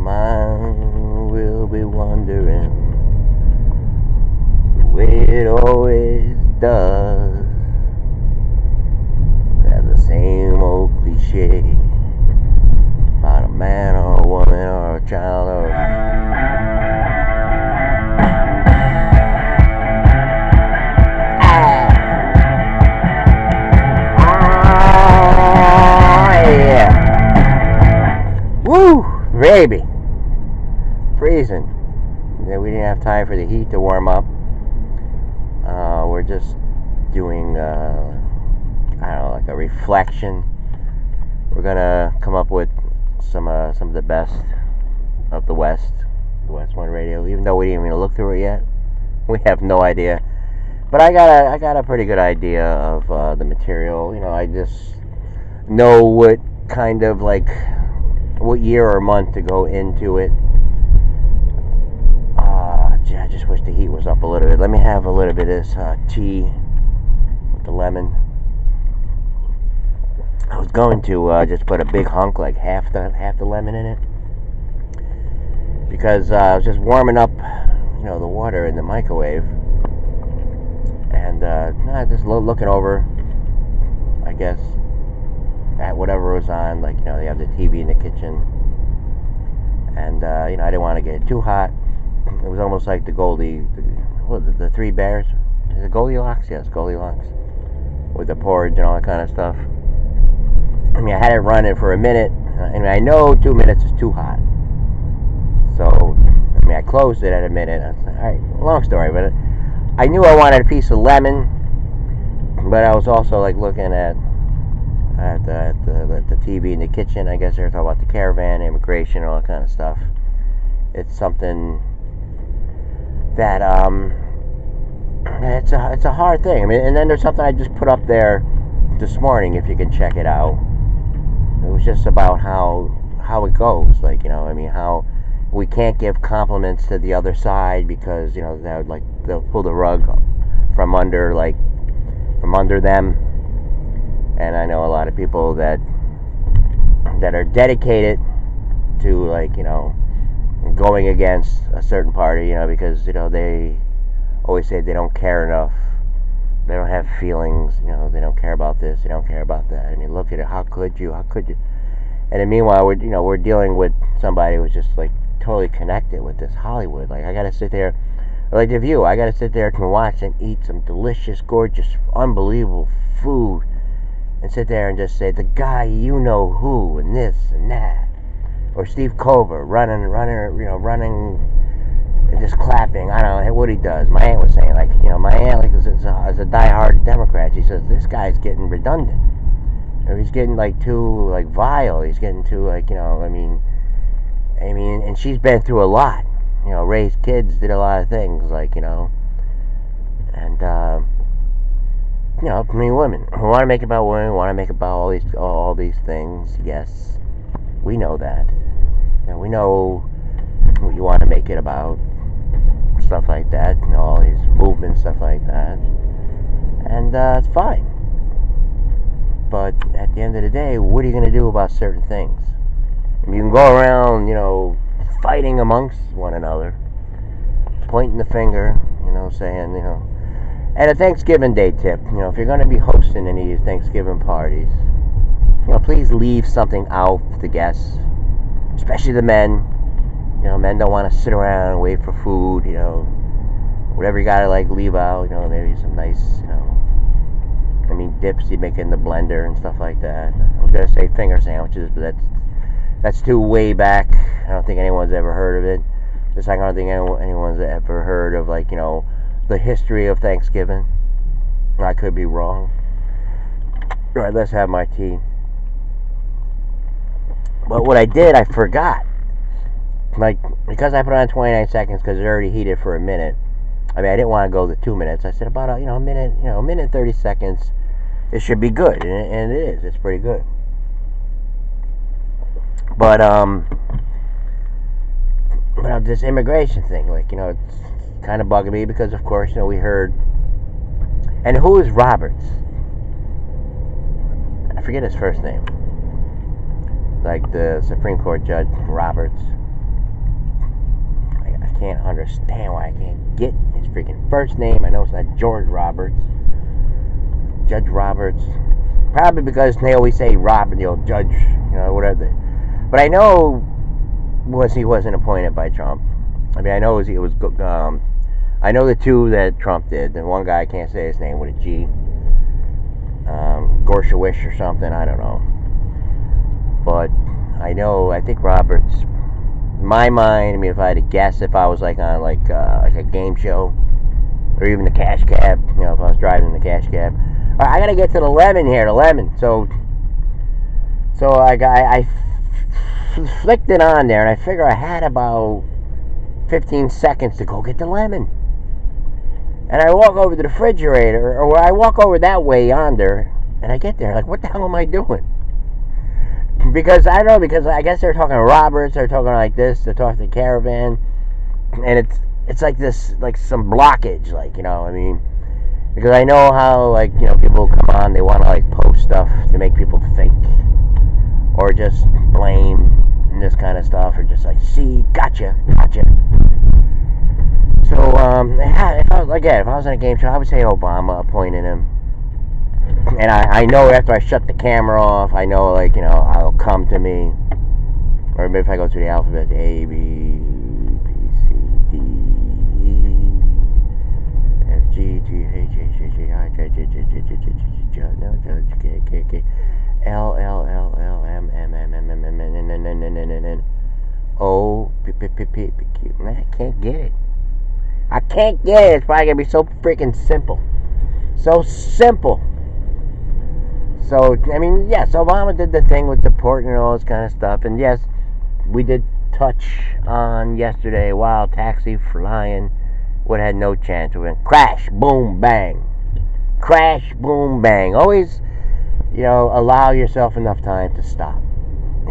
mind will be wandering the way it always does. Have the same old cliche about a man or a woman or a child or woo, baby, freezing. We didn't have time for the heat to warm up. We're just doing, I don't know, like a reflection. We're gonna come up with some of the best of the West One Radio. Even though we didn't even look through it yet, we have no idea. But I got a pretty good idea of the material. I just know what kind of like what year or month to go into it. I just wish the heat was up a little bit. Let me have a little bit of this tea with the lemon. I was going to just put a big hunk, like half the lemon in it, because I was just warming up, the water in the microwave, and just looking over, I guess, at whatever was on. Like, they have the TV in the kitchen, and I didn't want to get it too hot. It was almost like the Three Bears. Is it Goldilocks? Yes, Goldilocks, with the porridge and all that kind of stuff. I had it running for a minute, and I know 2 minutes is too hot. So, I closed it at a minute. I was like, all right, long story, but I knew I wanted a piece of lemon, but I was also like looking at the TV in the kitchen. I guess they were talking about the caravan, immigration, all that kind of stuff. It's something that it's a hard thing. And then there's something I just put up there this morning, if you can check it out. It was just about how it goes, like, how we can't give compliments to the other side because they'll pull the rug from under them. And I know a lot of people that are dedicated to going against a certain party, because they always say they don't care enough. They don't have feelings, they don't care about this, they don't care about that. Look at it, how could you? And then meanwhile, we're dealing with somebody who's just totally connected with this Hollywood. I gotta sit there, like the View, I gotta sit there and watch and eat some delicious, gorgeous, unbelievable food, and sit there and just say, the guy you know who, and this and that. Or Steve Kovar running, and just clapping. I don't know what he does. My aunt was saying, my aunt is a diehard Democrat. She says this guy's getting redundant, or he's getting too vile. He's getting too and she's been through a lot. Raised kids, did a lot of things, and women. We want to make it about women. We want to make it about all these things. Yes, we know that. We know what you want to make it about. Stuff like that, all these movements, stuff like that. And it's fine. But at the end of the day, what are you going to do about certain things? You can go around, fighting amongst one another, pointing the finger, saying, And a Thanksgiving Day tip, if you're going to be hosting any of these Thanksgiving parties, please leave something out for the guests, especially the men. Men don't want to sit around and wait for food, whatever you gotta leave out, maybe some nice, dips you make in the blender and stuff like that. I was gonna say finger sandwiches, but that's too way back. I don't think anyone's ever heard of it. Just like I don't think anyone's ever heard of the history of Thanksgiving. I could be wrong. All right, let's have my tea. But what I did, I forgot. Because I put it on 29 seconds because it already heated for a minute. I didn't want to go the 2 minutes. I said about a minute, a minute and 30 seconds. It should be good, and it is. It's pretty good. But this immigration thing, it's kind of bugging me because, of course, we heard. And who is Roberts? I forget his first name. The Supreme Court Judge Roberts. can't understand why I can't get his freaking first name. I know it's not George Roberts. Judge Roberts. Probably because they always say Robert, Judge, whatever. But I know he wasn't appointed by Trump. I mean, I know it was. I know the two that Trump did. The one guy, I can't say his name with a G. Gorshawich or something. I don't know. But I think Roberts. In my mind, I mean, if I had to guess, if I was like on like a game show, or even the cash cab, if I was driving the cash cab. All right, I gotta get to the lemon here, the lemon. So I flicked it on there, and I figure I had about 15 seconds to go get the lemon. And I walk over to the refrigerator, or I walk over that way yonder, and I get there, like, what the hell am I doing? Because I don't know, because I guess they're talking to Roberts, they're talking like this, they're talking to Caravan, and it's like this, like some blockage, like, I mean, because I know how, like, people come on, they want to, like, post stuff to make people think, or just blame, and this kind of stuff, or just like, see, gotcha. So, if I was in a game show, I would say Obama appointed him. And I know after I shut the camera off, I know, like, I'll come to me. Or maybe if I go through the alphabet, A, B, B, C, D, E, F, G, G, H, H, H, I, J, J, J, J, J, J, J, K, K, K, L, L, L, L, M, M, M, M, M, M, N, N, N, N, N, N, N, O, P, P, P, P, P, Q. Man, I can't get it. It's probably going to be so freaking simple. So simple. So, I mean, yes, Obama did the thing with the port and all this kind of stuff. And yes, we did touch on yesterday, wild taxi flying would have had no chance. It went crash, boom, bang. Crash, boom, bang. Always, allow yourself enough time to stop.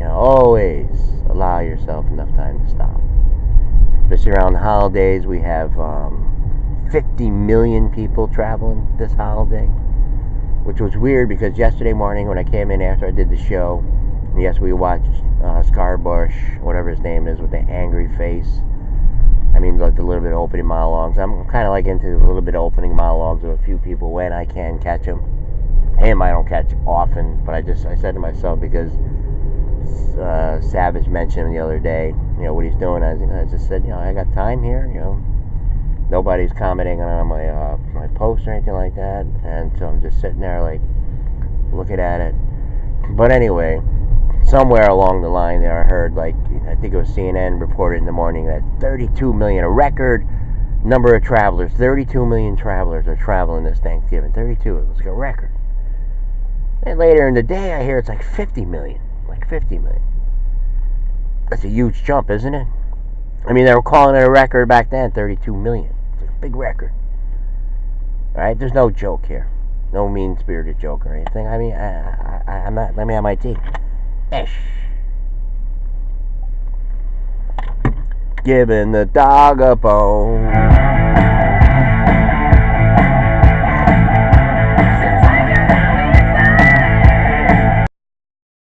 Always allow yourself enough time to stop. Especially around the holidays, we have 50 million people traveling this holiday, which was weird because yesterday morning when I came in after I did the show, and yes, we watched Scarbush, whatever his name is, with the angry face. I mean, like the little bit of opening monologues. I'm kind of like into a little bit of opening monologues with a few people when I can catch them. Him, I don't catch often, but I said to myself because Savage mentioned him the other day, what he's doing. I just said, I got time here, nobody's commenting on my post or anything like that, and so I'm just sitting there like looking at it. But anyway, somewhere along the line there I heard, like, I think it was CNN reported in the morning that 32 million, a record number of travelers, 32 million travelers are traveling this Thanksgiving. 32, it was like a record. And later in the day I hear it's like 50 million. Like 50 million. That's a huge jump, isn't it? I mean, they were calling it a record back then, 32 million. It's like a big record. Alright, there's no joke here. No mean-spirited joke or anything. I mean, I'm not, let me have my tea. Ish. Giving the dog a bone.